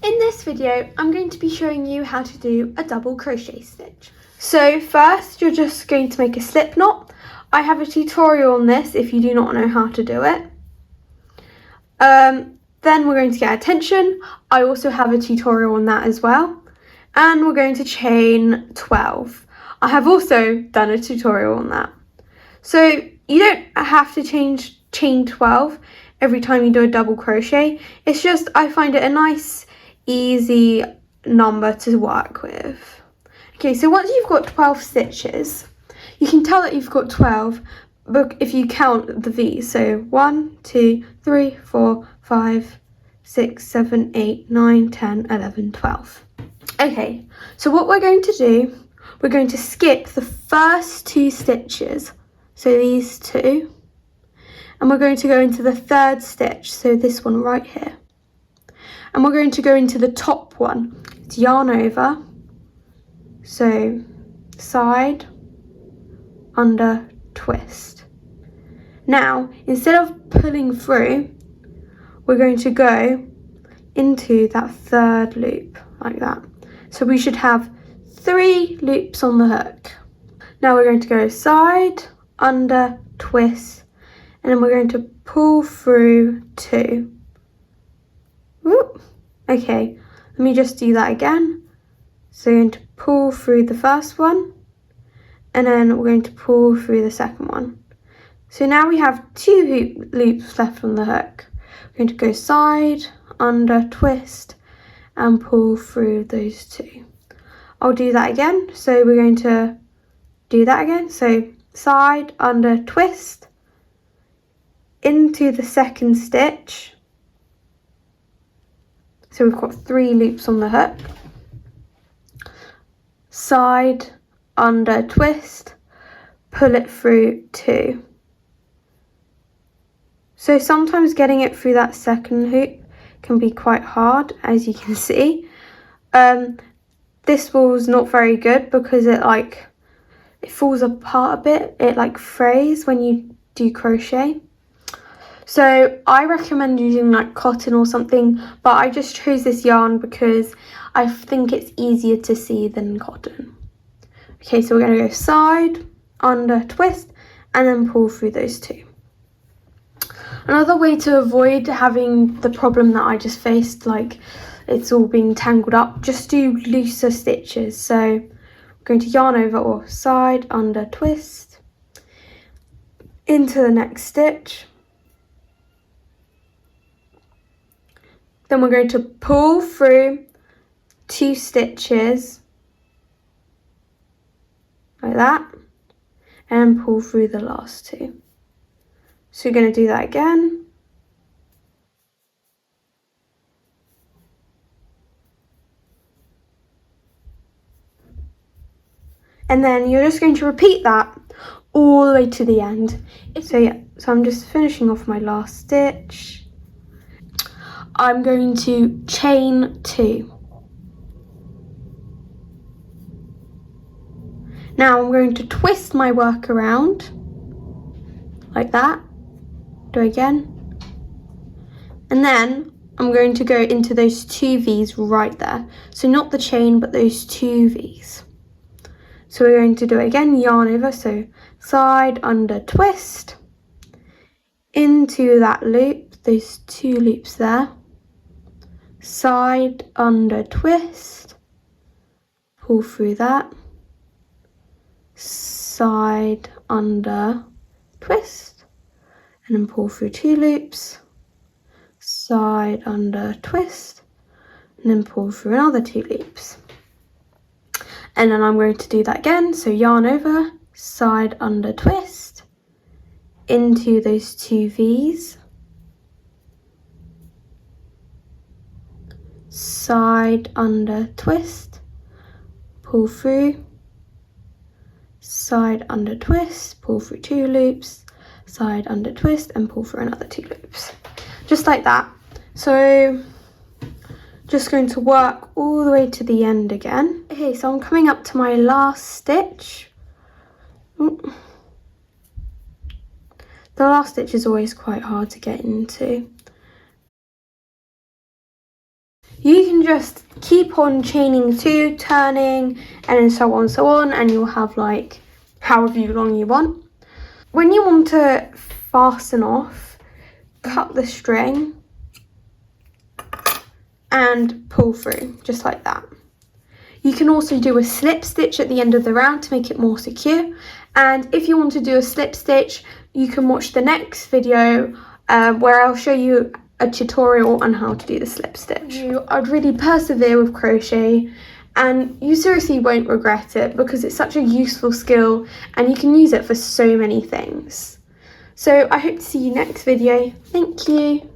In this video, I'm going to be showing you how to do a double crochet stitch. So first, you're just going to make a slip knot. I have a tutorial on this if you do not know how to do it. Then we're going to get a tension. I also have a tutorial on that as well. And we're going to chain 12. I have also done a tutorial on that. So you don't have to chain 12 every time you do a double crochet. It's just I find it a nice, easy number to work with. Okay, so once you've got 12 stitches, you can tell that you've got 12 if you count the V's. So 1, 2, 3, 4, 5, 6, 7, 8, 9, 10, 11, 12. Okay, so what we're going to do, we're going to skip the first 2 stitches, so these 2, and we're going to go into the 3rd stitch, so this one right here. And we're going to go into the top one. It's yarn over, so side, under, twist. Now, instead of pulling through, we're going to go into that 3rd loop, like that. So we should have 3 loops on the hook. Now we're going to go side, under, twist, and then we're going to pull through 2. Whoop. Okay, let me just do that again. So we're going to pull through the first one, and then we're going to pull through the second one. So now we have 2 loops left on the hook. We're going to go side, under, twist, and pull through those 2. I'll do that again. So we're going to do that again. So side, under, twist, into the 2nd stitch. So we've got 3 loops on the hook. Side, under, twist, pull it through 2. So sometimes getting it through that 2nd hoop can be quite hard, as you can see. This wool's not very good because it falls apart a bit. It frays when you do crochet. So I recommend using cotton or something, but I just chose this yarn because I think it's easier to see than cotton. Okay, so we're going to go side, under, twist, and then pull through those 2. Another way to avoid having the problem that I just faced, it's all being tangled up, just do looser stitches. So we're going to yarn over, or side, under, twist, into the next stitch. Then we're going to pull through 2 stitches, like that, and pull through the last 2. So you're going to do that again. And then you're just going to repeat that all the way to the end. So yeah, so I'm just finishing off my last stitch. I'm going to chain 2. Now I'm going to twist my work around, like that. Do again. And then I'm going to go into those 2 V's right there. So not the chain, but those 2 V's. So we're going to do it again, yarn over, so side, under, twist, into that loop, those 2 loops there, side, under, twist, pull through that, side, under, twist, and then pull through 2 loops, side, under, twist, and then pull through another 2 loops. And then I'm going to do that again, so yarn over, side, under, twist, into those 2 V's, side, under, twist, pull through, side, under, twist, pull through 2 loops, side, under, twist, and pull through another 2 loops. Just like that. So just going to work all the way to the end again. Okay, so I'm coming up to my last stitch. The last stitch is always quite hard to get into. you can just keep on chaining 2, turning, and then so on, and you'll have like however long you want. When you want to fasten off, cut the string and pull through, just like that. You can also do a slip stitch at the end of the round to make it more secure. And if you want to do a slip stitch, you can watch the next video where I'll show you a tutorial on how to do the slip stitch. I'd really persevere with crochet, and you seriously won't regret it because it's such a useful skill and you can use it for so many things. So I hope to see you next video. Thank you.